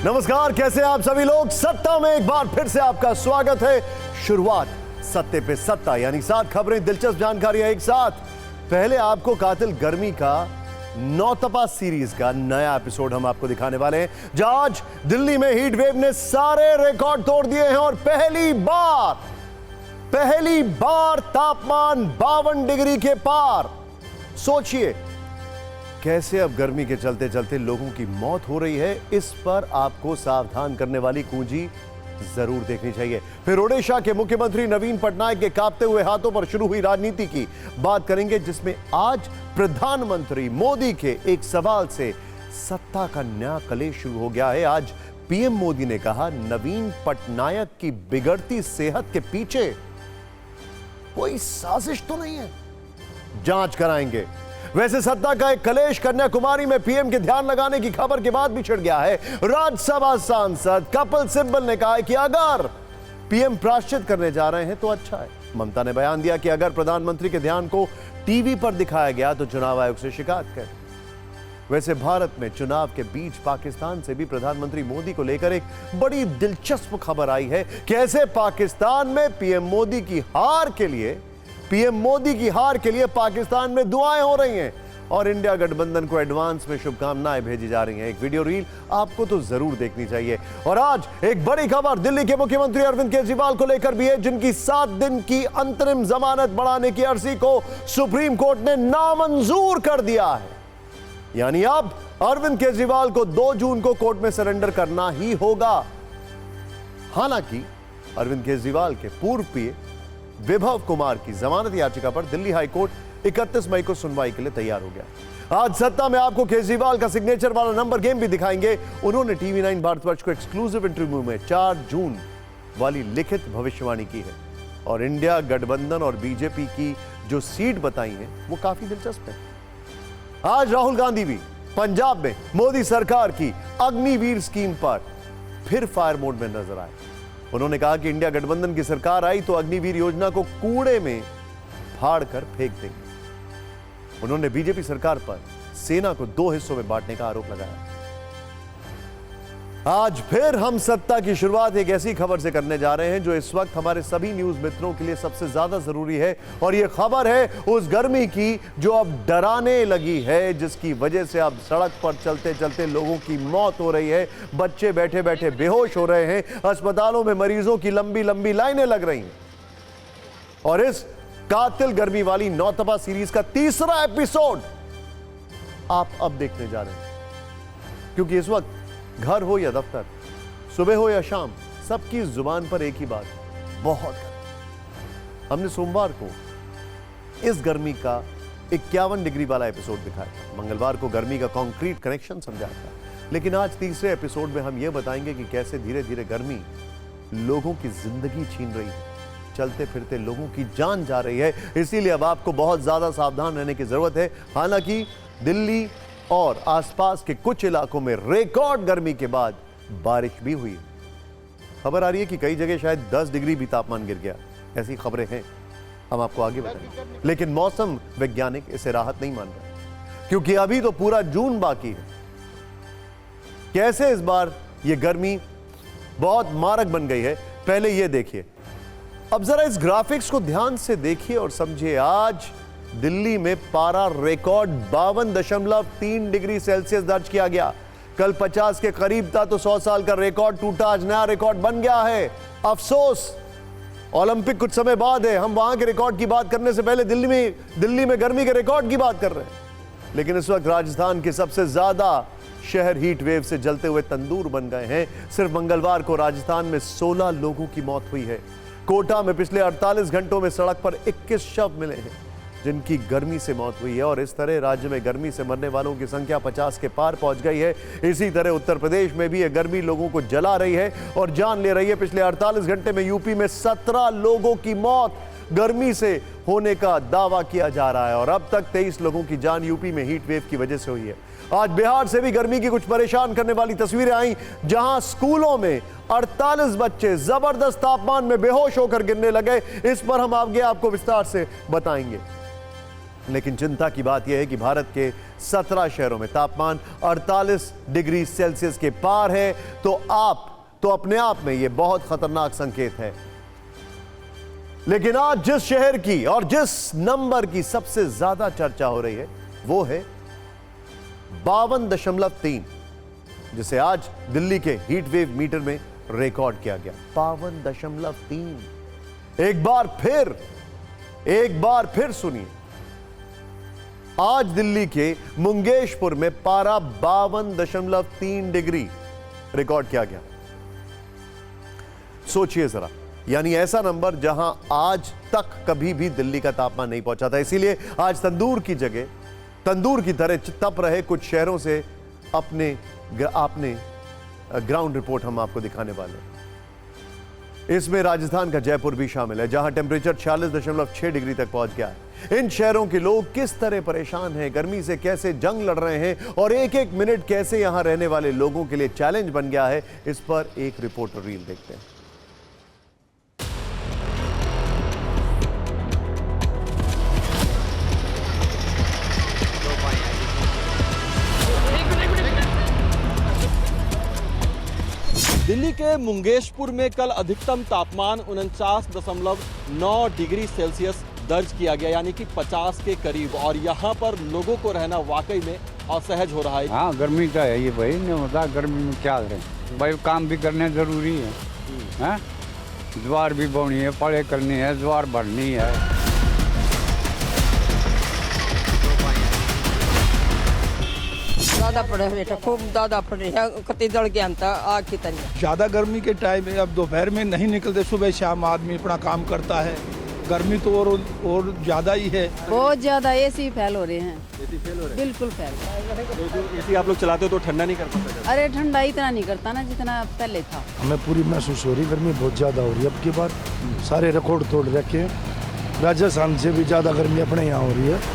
नमस्कार, कैसे हैं आप सभी लोग। सत्ता में एक बार फिर से आपका स्वागत है। शुरुआत सत्ते पे सत्ता, यानी 7 खबरें, दिलचस्प जानकारियां एक साथ। पहले आपको कातिल गर्मी का नौतपा सीरीज का नया एपिसोड हम आपको दिखाने वाले हैं, जहां आज दिल्ली में हीट वेव ने सारे रिकॉर्ड तोड़ दिए हैं और पहली बार तापमान 52 डिग्री के पार। सोचिए कैसे अब गर्मी के चलते चलते लोगों की मौत हो रही है। इस पर आपको सावधान करने वाली कुंजी जरूर देखनी चाहिए। फिर ओडिशा के मुख्यमंत्री नवीन पटनायक के कांपते हुए हाथों पर शुरू हुई राजनीति की बात करेंगे, जिसमें आज प्रधानमंत्री मोदी के एक सवाल से सत्ता का नया कलेश शुरू हो गया है। आज पीएम मोदी ने कहा, नवीन पटनायक की बिगड़ती सेहत के पीछे कोई साजिश तो नहीं है, जांच कराएंगे। वैसे सत्ता का एक कलेश कन्याकुमारी में पीएम के ध्यान लगाने की खबर के बाद भी छिड़ गया है। राज्यसभा सांसद कपिल सिब्बल ने कहा है कि अगर पीएम प्रायश्चित करने जा रहे हैं तो अच्छा है। ममता ने बयान दिया कि अगर प्रधानमंत्री के ध्यान को टीवी पर दिखाया गया तो चुनाव आयोग से शिकायत करें। वैसे भारत में चुनाव के बीच पाकिस्तान से भी प्रधानमंत्री मोदी को लेकर एक बड़ी दिलचस्प खबर आई है। कैसे पाकिस्तान में पीएम मोदी की हार के लिए पाकिस्तान में दुआएं हो रही हैं और इंडिया गठबंधन को एडवांस में शुभकामनाएं भेजी जा रही हैं। एक वीडियो रील आपको तो जरूर देखनी चाहिए। और आज एक बड़ी खबर दिल्ली के मुख्यमंत्री अरविंद केजरीवाल को लेकर भी है, जिनकी 7 दिन की अंतरिम जमानत बढ़ाने की अर्जी को सुप्रीम कोर्ट ने नामंजूर कर दिया है। यानी अब अरविंद केजरीवाल को 2 जून को कोर्ट में सरेंडर करना ही होगा। हालांकि अरविंद केजरीवाल के पूर्व पीए विभव कुमार की जमानत याचिका पर दिल्ली हाई कोर्ट 31 मई को सुनवाई के लिए तैयार हो गया। आज सत्ता में आपको केजरीवाल का सिग्नेचर वाला नंबर गेम भी दिखाएंगे। उन्होंने टीवी 9 भारतवर्ष को एक्सक्लूसिव इंटरव्यू में 4 जून वाली लिखित भविष्यवाणी की है और इंडिया गठबंधन और बीजेपी की जो सीट बताई है वो काफी दिलचस्प है। आज राहुल गांधी भी पंजाब में मोदी सरकार की अग्निवीर स्कीम पर फिर फायर मोड में नजर आए। उन्होंने कहा कि इंडिया गठबंधन की सरकार आई तो अग्निवीर योजना को कूड़े में फाड़ कर फेंक देंगे। उन्होंने बीजेपी सरकार पर सेना को 2 हिस्सों में बांटने का आरोप लगाया। आज फिर हम सत्ता की शुरुआत एक ऐसी खबर से करने जा रहे हैं जो इस वक्त हमारे सभी न्यूज मित्रों के लिए सबसे ज्यादा जरूरी है। और यह खबर है उस गर्मी की जो अब डराने लगी है, जिसकी वजह से अब सड़क पर चलते चलते लोगों की मौत हो रही है, बच्चे बैठे बैठे बेहोश हो रहे हैं, अस्पतालों में मरीजों की लंबी लंबी लाइनें लग रही हैं। और इस कातिल गर्मी वाली नौतपा सीरीज का 3रा एपिसोड आप अब देखने जा रहे हैं, क्योंकि इस वक्त घर हो या दफ्तर, सुबह हो या शाम, सबकी जुबान पर एक ही बात, बहुत गर्मी। हमने सोमवार को इस गर्मी का 51 डिग्री वाला एपिसोड दिखाया था, मंगलवार को गर्मी का कॉन्क्रीट कनेक्शन समझाया था, लेकिन आज 3रे एपिसोड में हम यह बताएंगे कि कैसे धीरे धीरे गर्मी लोगों की जिंदगी छीन रही है, चलते फिरते लोगों की जान जा रही है। इसीलिए अब आपको बहुत ज्यादा सावधान रहने की जरूरत है। हालांकि दिल्ली और आसपास के कुछ इलाकों में रिकॉर्ड गर्मी के बाद बारिश भी हुई। खबर आ रही है कि कई जगह शायद 10 डिग्री भी तापमान गिर गया, ऐसी खबरें हैं, हम आपको आगे बताएंगे। लेकिन मौसम वैज्ञानिक इसे राहत नहीं मान रहे, क्योंकि अभी तो पूरा जून बाकी है। कैसे इस बार यह गर्मी बहुत मारक बन गई है, पहले यह देखिए। अब जरा इस ग्राफिक्स को ध्यान से देखिए और समझिए। आज दिल्ली में पारा रिकॉर्ड 52.3 डिग्री सेल्सियस दर्ज किया गया। कल 50 के करीब था तो 100 साल का रिकॉर्ड टूटा, आज नया रिकॉर्ड बन गया है। अफसोस, ओलंपिक कुछ समय बाद है, हम वहां के रिकॉर्ड की बात करने से पहले दिल्ली में गर्मी के रिकॉर्ड की बात कर रहे हैं। लेकिन इस वक्त राजस्थान के सबसे ज्यादा शहर हीट वेव से जलते हुए तंदूर बन गए हैं। सिर्फ मंगलवार को राजस्थान में 16 लोगों की मौत हुई है। कोटा में पिछले 48 घंटों में सड़क पर 21 शव मिले हैं जिनकी गर्मी से मौत हुई है। और इस तरह राज्य में गर्मी से मरने वालों की संख्या 50 के पार पहुंच गई है। इसी तरह उत्तर प्रदेश में भी यह गर्मी लोगों को जला रही है और जान ले रही है। पिछले 48 घंटे में यूपी में 17 लोगों की मौत गर्मी से होने का दावा किया जा रहा है और अब तक 23 लोगों की जान यूपी में हीट वेव की वजह से हुई है। आज बिहार से भी गर्मी की कुछ परेशान करने वाली तस्वीरें आई, जहां स्कूलों में 48 बच्चे जबरदस्त तापमान में बेहोश होकर गिरने लगे। इस पर हम आगे आपको विस्तार से बताएंगे। लेकिन चिंता की बात यह है कि भारत के 17 शहरों में तापमान 48 डिग्री सेल्सियस के पार है। तो अपने आप में यह बहुत खतरनाक संकेत है। लेकिन आज जिस शहर की और जिस नंबर की सबसे ज्यादा चर्चा हो रही है वो है 52.3, जिसे आज दिल्ली के हीट वेव मीटर में रिकॉर्ड किया गया। 52.3। एक बार फिर सुनिए, आज दिल्ली के मुंगेशपुर में पारा 52.3 डिग्री रिकॉर्ड किया गया। सोचिए जरा, यानी ऐसा नंबर जहां आज तक कभी भी दिल्ली का तापमान नहीं पहुंचा था। इसीलिए आज तंदूर की जगह तंदूर की तरह तप रहे कुछ शहरों से अपने ग्राउंड रिपोर्ट हम आपको दिखाने वाले हैं। इसमें राजस्थान का जयपुर भी शामिल है, जहां टेम्परेचर 46.6 डिग्री तक पहुंच गया है। इन शहरों के लोग किस तरह परेशान हैं, गर्मी से कैसे जंग लड़ रहे हैं और एक एक मिनट कैसे यहां रहने वाले लोगों के लिए चैलेंज बन गया है, इस पर एक रिपोर्टर रील देखते हैं। दिल्ली के मुंगेशपुर में कल अधिकतम तापमान 49.9 डिग्री सेल्सियस दर्ज किया गया, यानी कि 50 के करीब। और यहाँ पर लोगों को रहना वाकई में असहज हो रहा है। हाँ, गर्मी का है ये भाई, नहीं होता गर्मी में क्या करें भाई, काम भी करने जरूरी है। हैं, ज्वार भी बोनी है, पड़े करनी है, ज्वार भरनी है। ज़्यादा पड़े बेटा, खूब ज़्यादा पड़े हैं, कति दड़ के अंत आग की तरह। ज़्यादा गर्मी के टाइम में अब दोपहर में नहीं निकलते, सुबह शाम आदमी अपना काम करता है। गर्मी तो और ज़्यादा ही है, बहुत ज़्यादा। एसी फेल हो रहे हैं, एसी फेल हो रहे बिल्कुल फेल। हैं। तो एसी आप लोग चलाते हो तो ठंडा नहीं कर पाते? अरे ठंडा इतना नहीं करता ना जितना पहले था। हमें पूरी महसूस हो रही, गर्मी बहुत ज़्यादा हो रही है। अब की बार सारे रिकॉर्ड तोड़ रखे हैं, राजस्थान से भी ज़्यादा गर्मी अपने यहाँ हो रही है।